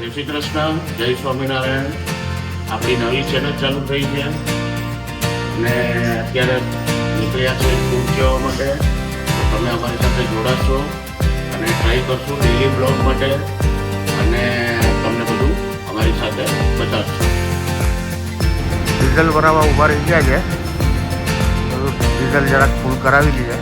જય શ્રી કૃષ્ણ, જય સ્વામિનારાયણ. આપણી નવી ચેનલ ચાલુ થઈ છે અને અત્યારે નીકળ્યા છે ટૂર જવા માટે. તો તમે અમારી સાથે જોડાશો અને ટ્રાય કરશો ડેલી બ્લોગ માટે અને તમને બધું અમારી સાથે બતાવશો. ડીઝલ ભરાવા ઊભા રહી ગયા છે, ડીઝલ જરાક ફૂલ કરાવી લીધા.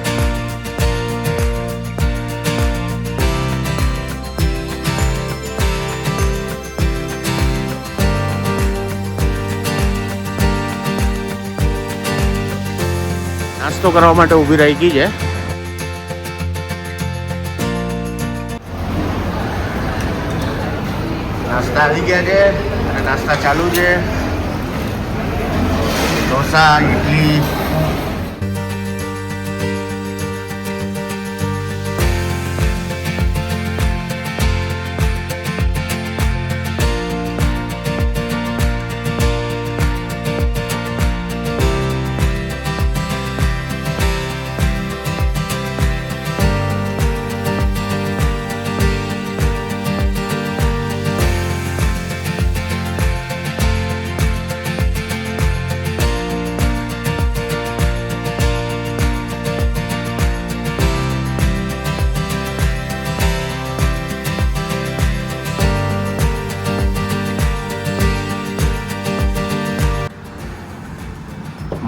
નાસ્તો કરવા માટે ઊભી રહી ગઈ છે. નાસ્તા આવી ગયા છે અને નાસ્તા ચાલુ છે. ઢોસા, ઇડલી.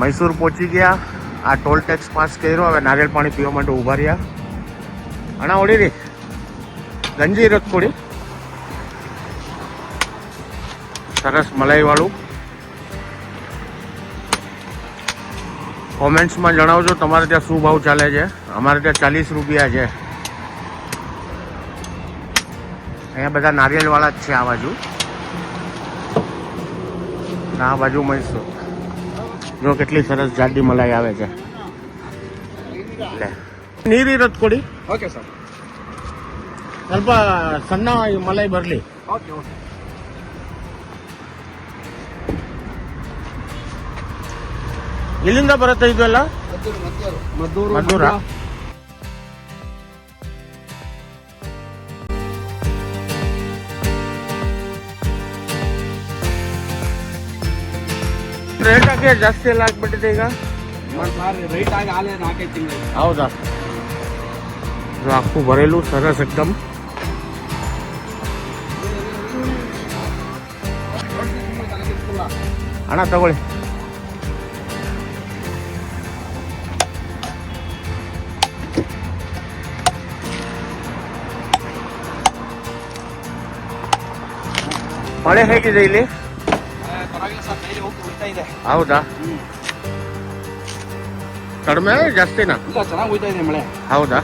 મૈસૂર પહોંચી ગયા. આ ટોલ ટેક્સ પાસ કર્યો. હવે નારિયેળ પાણી પીવા માટે ઊભા રહ્યા. અણા ઓડી રી ગંજી રથ થોડી સરસ મલાઈવાળું. કોમેન્ટ્સમાં જણાવજો તમારે ત્યાં શું ભાવ ચાલે છે. અમારે ત્યાં 40 રૂપિયા છે. અહીંયા બધા નારિયેળવાળા જ છે આ બાજુ. આ બાજુ મૈસૂર. જો કેટલી સરસ જાડી મલાઈ આવે છે. ನೀರಿ ಇರೋದು ಕೊಡಿ. Okay sir. ಸ್ವಲ್ಪ ಸಣ್ಣ ಮಲೈ ಬರಲಿ. Okay okay. ಇಲ್ಲಿಂದ ಬರುತ್ತೆ ಇದು ಎಲ್ಲ ಮದ್ದೂರ. ರೇಟ್ ಆಗಿ ಜಾಸ್ತಿ ಎಲ್ಲ ಆಗ್ಬಿಟ್ಟಿದೆ ಈಗ. ರೈಟ್ ಆಗಿ ಆಲೆ 4-5 ತಿಂಗಳು. ಹೌದಾ? જો આખું ભરેલું સરસ એકદમ. ಅಣ್ಣ ತಗೊಳ್ಳಿ. ಮಳೆ ಹೇಗಿದೆ ಇಲ್ಲಿ? ಹೌದಾ? ಕಡಿಮೆ ಜಾಸ್ತಿನಾ? ಇಲ್ಲ, ಚೆನ್ನಾಗಿ ಹೋಗ್ತಾ ಇದೆ ಮಳೆ. ಹೌದಾ?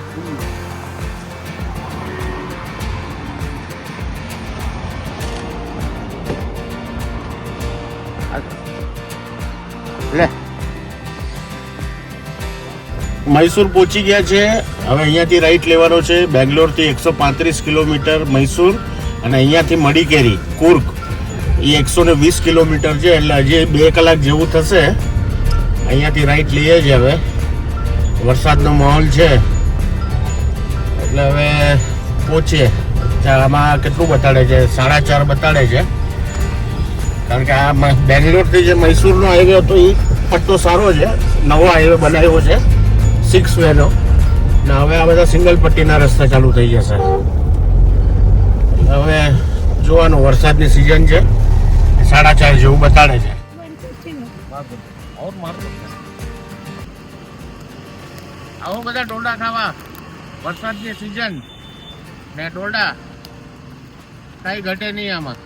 લે મૈસૂર પહોંચી ગયા છે. હવે અહીંયાથી રાઈટ લેવાનો છે. બેંગ્લોરથી 135 કિલોમીટર મૈસૂર અને અહીંયાથી મડીકેરી કુર્ગ એ 120 કિલોમીટર છે. એટલે હજી 2 કલાક જેવું થશે. અહીંયાથી રાઈટ લઈએ છીએ. હવે વરસાદનો માહોલ છે એટલે હવે પહોંચીએ. આમાં કેટલું બતાડે છે? 4.5 બતાડે છે. કારણ કે આ બેંગ્લોરથી જે મૈસૂરનો હાઈવે હતો એ પટ્ટો સારો છે. નવો હાઈવે બનાવ્યો છે 6 વેનો. ને હવે આ બધા સિંગલ પટ્ટીના રસ્તા ચાલુ થઈ જશે. હવે જોવાનું, વરસાદની સિઝન છે. 4.5 જેવું બતાડે છે. આવો બધા ડોડા ખાવા. વરસાદની સિઝન ને ડોડા કઈ ઘટે નહીં આમાં.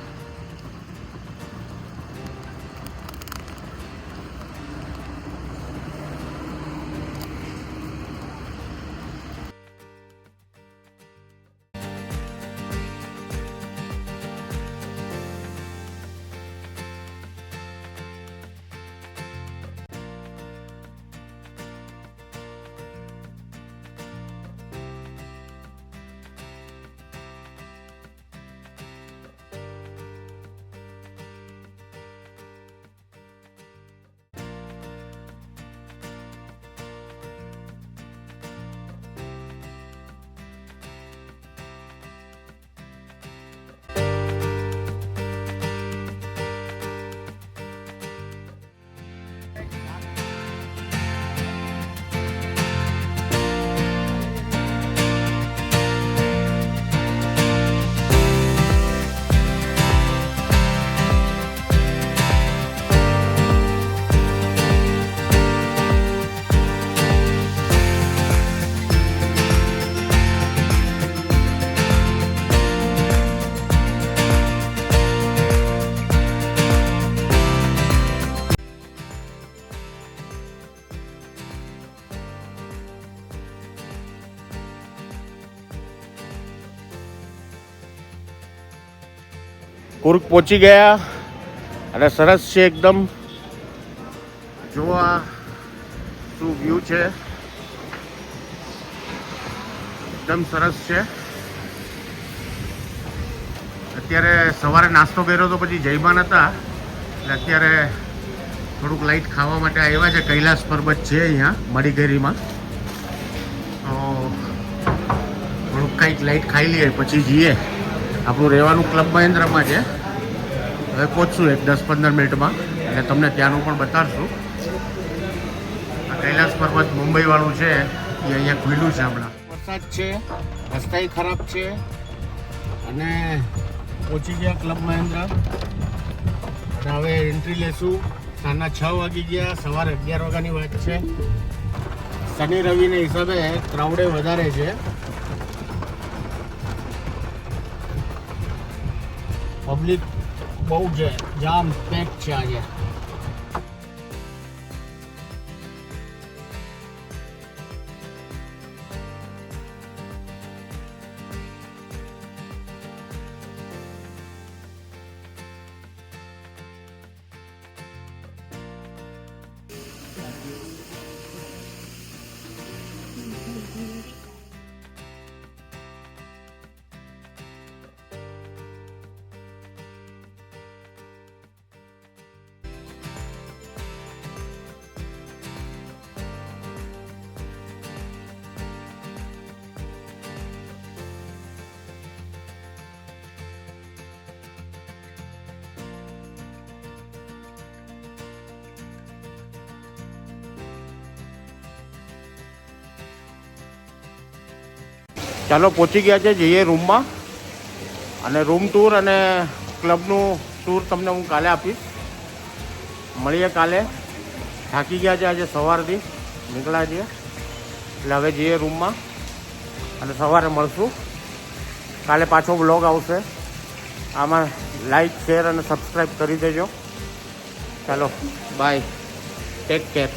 કુર્ક પહોંચી ગયા અને સરસ છે એકદમ. જોવા શું વ્યૂ છે, એકદમ સરસ છે. અત્યારે સવારે નાસ્તો કર્યો તો પછી જયમાન હતા એટલે અત્યારે થોડુંક લાઈટ ખાવા માટે આવ્યા છે. કૈલાસ પર્વત છે અહીંયા મડીકેરીમાં, તો થોડુંક કંઈક લાઈટ ખાઈ લઈએ પછી જઈએ. આપણું રહેવાનું ક્લબ મહેન્દ્રમાં છે. હવે પહોંચશું 10-15 મિનિટમાં એટલે તમને ત્યાંનું પણ બતાડશું. આ કૈલાસ પર્વત મુંબઈવાળું છે એ અહીંયા ખુલ્લું છે હમણાં. વરસાદ છે, રસ્તા ખરાબ છે અને પહોંચી ગયા ક્લબ મહેન્દ્ર. અને હવે એન્ટ્રી લેશું. સાંજના 6 વાગી ગયા, સવારે 11 વાગ્યાની વાત છે. શનિ રવિને હિસાબે ક્રાઉડે વધારે છે. પબ્લિક બહુ છે, જામ પેક છે આજે. ચાલો પહોંચી ગયા છે, જઈએ રૂમમાં. અને રૂમ ટૂર અને ક્લબનું ટૂર તમને હું કાલે આપીશ. મળીએ કાલે. થાકી ગયા છે આજે, સવારથી નીકળ્યા છીએ એટલે હવે જઈએ રૂમમાં અને સવારે મળશું. કાલે પાછો બ્લોગ આવશે. આમાં લાઈક, શેર અને સબસ્ક્રાઈબ કરી દેજો. ચાલો બાય, ટેક કેર.